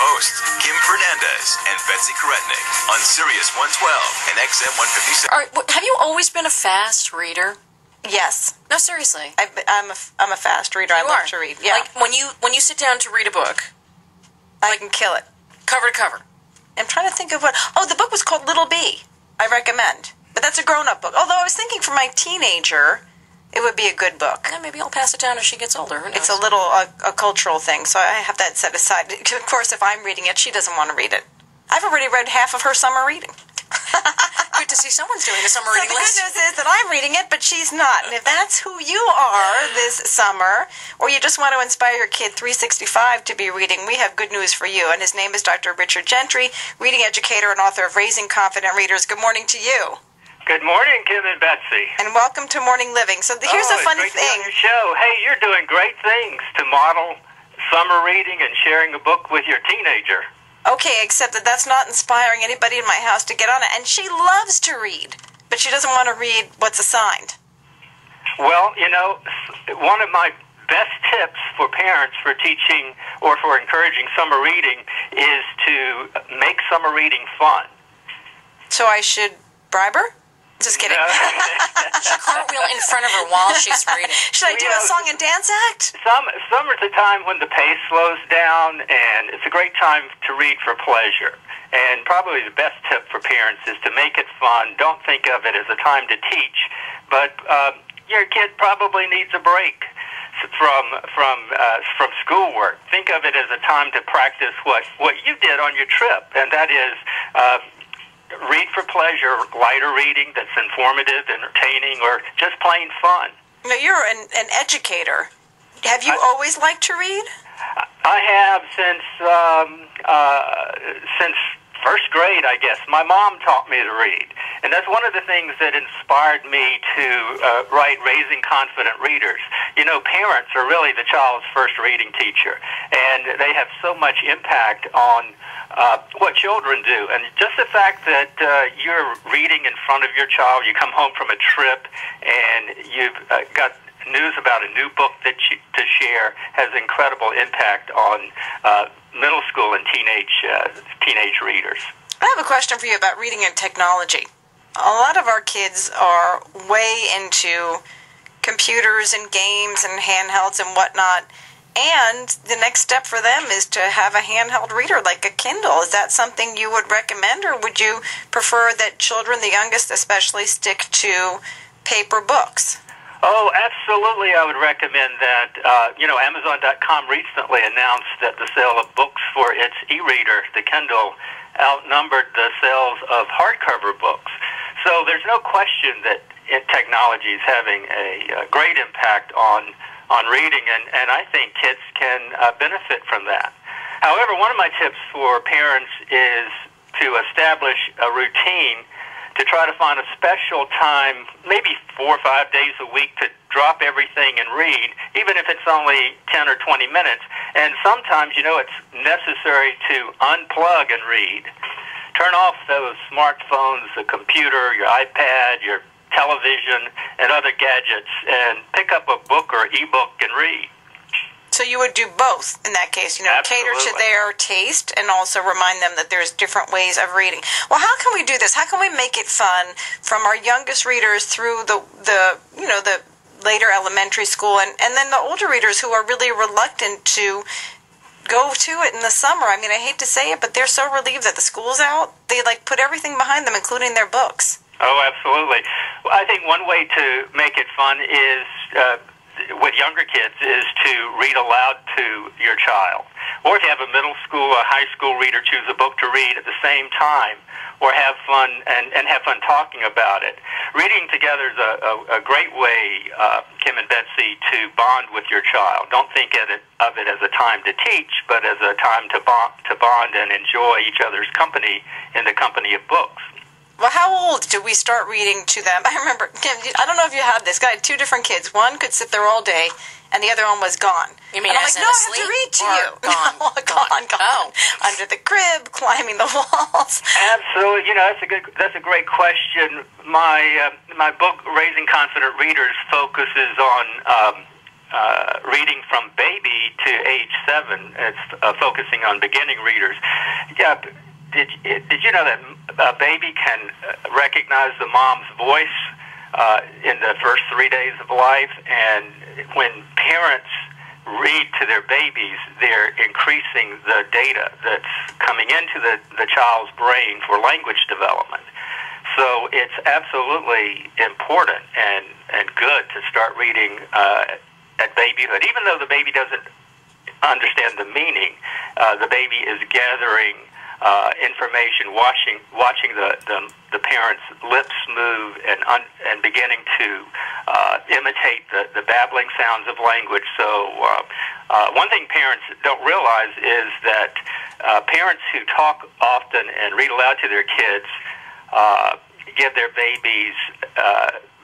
hosts, Kim Fernandez and Betsy Koretnick on Sirius 112 and XM 157. All right, have you always been a fast reader? Yes. No, seriously. I'm a fast reader. I love to read. Yeah. Like when you sit down to read a book, I can kill it. Cover to cover. I'm trying to think of what. Oh, the book was called Little Bee. I recommend. But that's a grown-up book. Although I was thinking for my teenager, it would be a good book. Yeah, maybe I'll pass it down as she gets older. Who knows? It's a little a cultural thing, so I have that set aside. Of course, if I'm reading it, she doesn't want to read it. I've already read half of her summer reading. Good to see someone's doing the summer reading list. The good news is that I'm reading it, but she's not. And if that's who you are this summer, or you just want to inspire your kid 365 to be reading, we have good news for you. And his name is Dr. Richard Gentry, reading educator and author of Raising Confident Readers. Good morning to you. Good morning, Kim and Betsy. And welcome to Morning Living. So here's a funny thing. thing. On your show. Hey, you're doing great things to model summer reading and sharing a book with your teenager. Okay, except that that's not inspiring anybody in my house to get on it. And she loves to read, but she doesn't want to read what's assigned. Well, you know, one of my best tips for parents for teaching or for encouraging summer reading is to make summer reading fun. So I should bribe her? Just kidding. No. She cartwheel in front of her while she's reading. Should I do a song and dance act? Summer's a time when the pace slows down, and it's a great time to read for pleasure. And probably the best tip for parents is to make it fun. Don't think of it as a time to teach, but your kid probably needs a break from schoolwork. Think of it as a time to practice what you did on your trip, and that is read for pleasure, lighter reading that's informative, entertaining, or just plain fun. Now, you're an educator. Have you always liked to read? I have since first grade, I guess. My mom taught me to read, and that's one of the things that inspired me to write Raising Confident Readers. You know, parents are really the child's first reading teacher, and they have so much impact on what children do. And just the fact that you're reading in front of your child, you come home from a trip, and you've got news about a new book to share has incredible impact on middle school and teenage readers. I have a question for you about reading and technology. A lot of our kids are way into computers and games and handhelds and whatnot, and the next step for them is to have a handheld reader like a Kindle. Is that something you would recommend, or would you prefer that children, the youngest especially, stick to paper books? Oh, absolutely, I would recommend that. Amazon.com recently announced that the sale of books for its e-reader, the Kindle, outnumbered the sales of hardcover books. So there's no question that technology is having a great impact on reading, and I think kids can benefit from that. However, one of my tips for parents is to establish a routine to try to find a special time, maybe 4 or 5 days a week, to drop everything and read, even if it's only 10 or 20 minutes. And sometimes, it's necessary to unplug and read. Turn off those smartphones, the computer, your iPad, your television, and other gadgets, and pick up a book or ebook and read. So you would do both in that case, cater to their taste and also remind them that there's different ways of reading. Well, how can we do this? How can we make it fun from our youngest readers through the later elementary school and then the older readers who are really reluctant to go to it in the summer? I mean, I hate to say it, but they're so relieved that the school's out. They put everything behind them, including their books. Oh, absolutely. Well, I think one way to make it fun is with younger kids is to read aloud to your child, or to have a middle school or high school reader choose a book to read at the same time, or have fun and have fun talking about it. Reading together is a great way, Kim and Betsy, to bond with your child. Don't think of it as a time to teach, but as a time to bond and enjoy each other's company in the company of books. Well, how old do we start reading to them? I remember, Kim, I don't know if you had this. I had 2 different kids. One could sit there all day, and the other one was gone. You mean and I'm as like, in no, I asleep? have to read to or you. Gone. No, gone. Oh. Under the crib, climbing the walls. Absolutely. That's a great question. My book, Raising Confident Readers, focuses on reading from baby to age 7. It's focusing on beginning readers. Yeah, did you know that a baby can recognize the mom's voice in the first 3 days of life? And when parents read to their babies, they're increasing the data that's coming into the child's brain for language development. So it's absolutely important and good to start reading at babyhood. Even though the baby doesn't understand the meaning, the baby is gathering information, watching the parents' lips move and beginning to imitate the babbling sounds of language. So one thing parents don't realize is that parents who talk often and read aloud to their kids give their babies,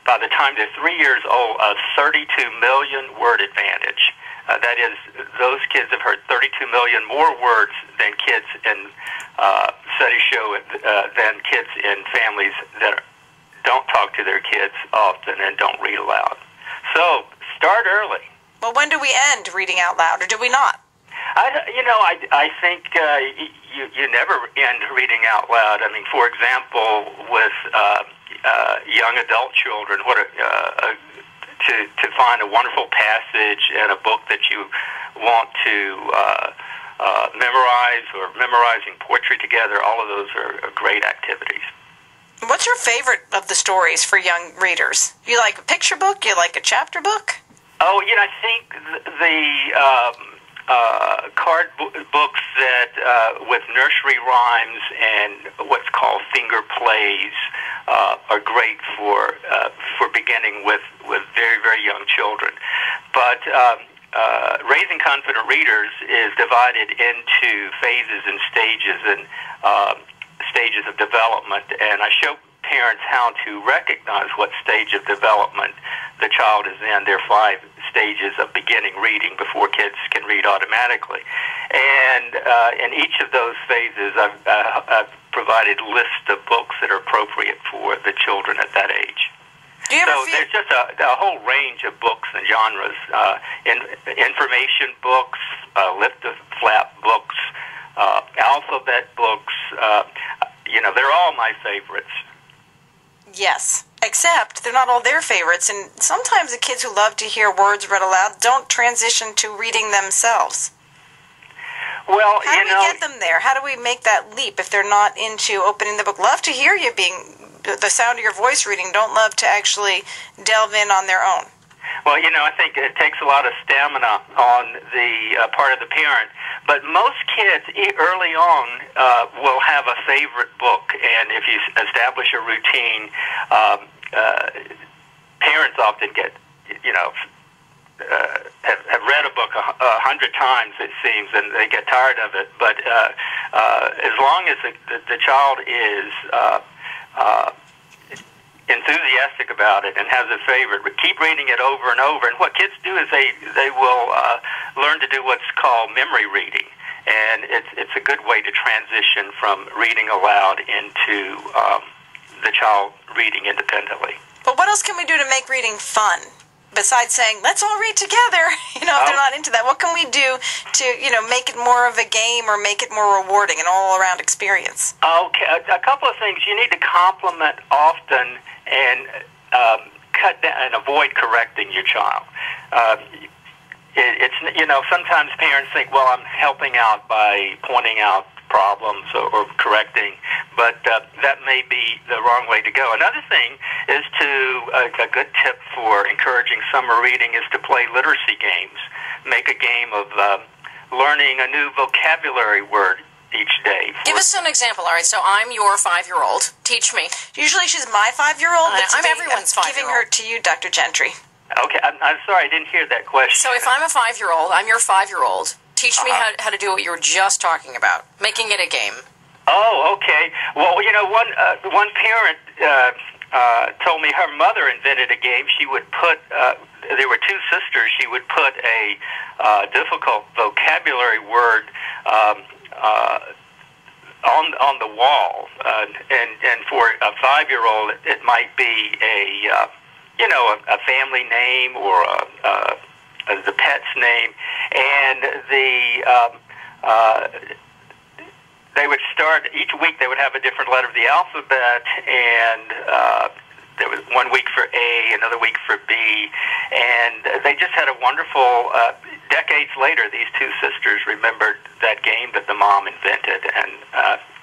by the time they're 3 years old, a 32 million word advantage. That is, those kids have heard 32 million more words than kids in studies show than kids in families that don't talk to their kids often and don't read aloud. So start early. Well, when do we end reading out loud, or do we not? I think you never end reading out loud. I mean, for example, with young adult children, to find a wonderful passage in a book that you want to memorize, or memorizing poetry together, all of those are great activities. What's your favorite of the stories for young readers? You like a picture book? You like a chapter book? Oh, I think the card books that with nursery rhymes and what's called finger plays are great for beginning with very, very young children. But Raising Confident Readers is divided into phases and stages of development, and I show parents how to recognize what stage of development the child is in. There are 5 stages of beginning reading before kids can read automatically. And in each of those phases, I've provided lists of books that are appropriate for the children at that age. So there's just a whole range of books and genres. Information books, lift the flap books, alphabet books, they're all my favorites. Yes, except they're not all their favorites, and sometimes the kids who love to hear words read aloud don't transition to reading themselves. Well, how do we get them there? How do we make that leap if they're not into opening the book? Love to hear you the sound of your voice reading, don't love to actually delve in on their own. Well, I think it takes a lot of stamina on the part of the parent. But most kids early on will have a favorite book, and if you establish a routine, parents often get, have read a book 100 times, it seems, and they get tired of it. But as long as the child is enthusiastic about it and has a favorite, but keep reading it over and over. And what kids do is they will learn to do what's called memory reading, and it's a good way to transition from reading aloud into the child reading independently. But what else can we do to make reading fun? Besides saying, let's all read together, if they're not into that, what can we do to, make it more of a game or make it more rewarding, an all-around experience? Okay, a couple of things. You need to compliment often and cut down and avoid correcting your child. Sometimes parents think, well, I'm helping out by pointing out problems or correcting, but that may be the wrong way to go. Another thing is a good tip for encouraging summer reading is to play literacy games. Make a game of learning a new vocabulary word each day. Give us an example. All right, so I'm your 5-year-old. Teach me. Usually she's my 5-year-old. I'm everyone's 5-year-old. Giving her to you, Dr. Gentry. Okay, I'm sorry, I didn't hear that question. So if I'm a 5-year-old, I'm your 5-year-old. Teach me how to do what you were just talking about, making it a game. Oh, okay. Well, one parent told me her mother invented a game. She would put, there were 2 sisters, she would put a difficult vocabulary word on the wall. And for a 5-year-old, it might be a family name or a the pet's name, and they would start each week. They would have a different letter of the alphabet, and there was one week for A, another week for B, and they just had a wonderful. Decades later, these two sisters remembered that game that the mom invented, and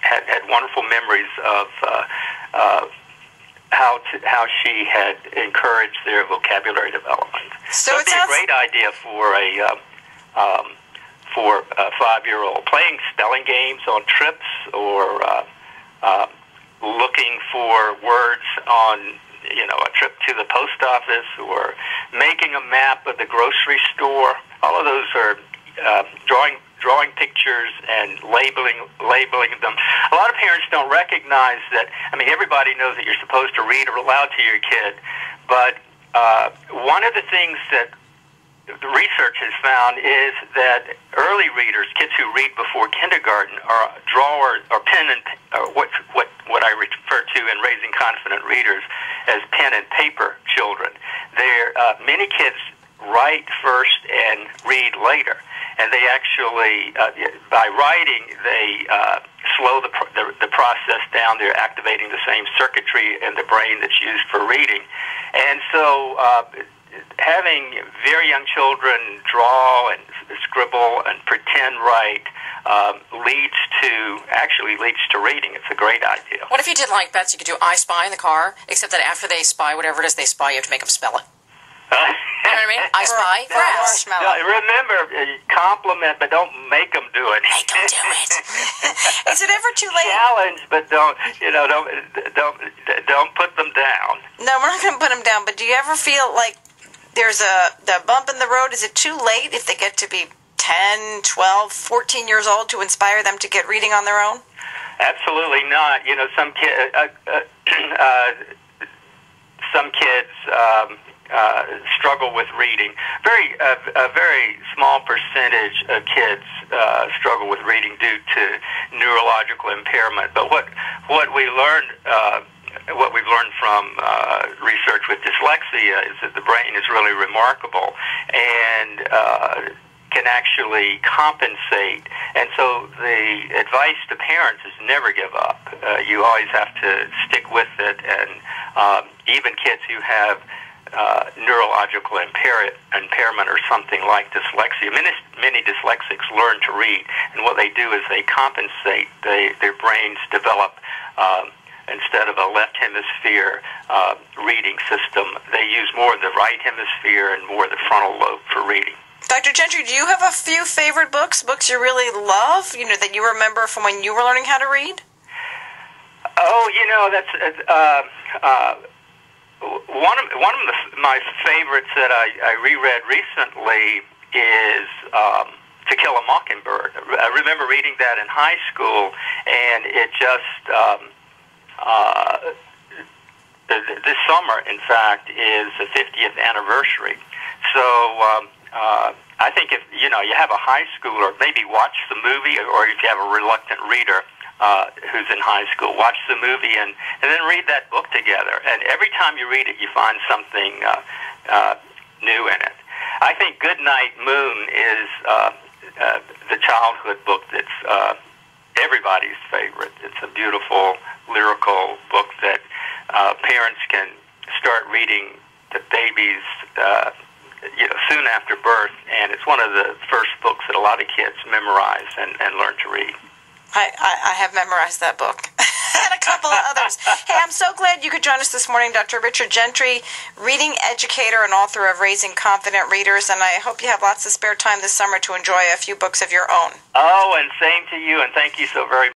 had wonderful memories of how she had encouraged their vocabulary development. So it'd be a great idea for a 5-year-old playing spelling games on trips, or looking for words on a trip to the post office, or making a map of the grocery store. All of those are drawing pictures and labeling them. A lot of parents don't recognize that. I mean, everybody knows that you're supposed to read aloud to your kid, but one of the things that the research has found is that early readers, kids who read before kindergarten, are what I refer to in Raising Confident Readers as pen and paper children. Many kids write first and read later, and they actually, by writing, they slow the process down. They're activating the same circuitry in the brain that's used for reading, and so having very young children draw and scribble and pretend write leads to reading. It's a great idea. What if you did like Betsy? You could do I Spy in the car, except that after they spy whatever it is they spy, you have to make them spell it. You know what I mean? I spy grass. Remember, compliment, but don't make them do it. Make them do it. Is it ever too late? Challenge, but don't put them down. No, we're not going to put them down. But do you ever feel like there's the bump in the road? Is it too late if they get to be 10, 12, 14 years old to inspire them to get reading on their own? Absolutely not. Some kids struggle with reading. A very small percentage of kids struggle with reading due to neurological impairment. But what we've learned from research with dyslexia is that the brain is really remarkable and can actually compensate. And so the advice to parents is never give up. You always have to stick with it, and even kids who have neurological impairment or something like dyslexia. Many dyslexics learn to read, and what they do is they compensate. Their brains develop, instead of a left hemisphere reading system, they use more of the right hemisphere and more of the frontal lobe for reading. Dr. Gentry, do you have a few favorite books you really love, that you remember from when you were learning how to read? Oh, that's one of my favorites that I reread recently is To Kill a Mockingbird. I remember reading that in high school, and it just this summer, in fact, is the 50th anniversary. So I think if you have a high schooler, maybe watch the movie, or if you have a reluctant reader who's in high school, watch the movie and then read that book together. And every time you read it, you find something new in it. I think Goodnight Moon is the childhood book that's everybody's favorite. It's a beautiful lyrical book that parents can start reading to babies soon after birth, and it's one of the first books that a lot of kids memorize and learn to read. I have memorized that book. And a couple of others. Hey, I'm so glad you could join us this morning, Dr. Richard Gentry, reading educator and author of Raising Confident Readers, and I hope you have lots of spare time this summer to enjoy a few books of your own. Oh, and same to you, and thank you so very much.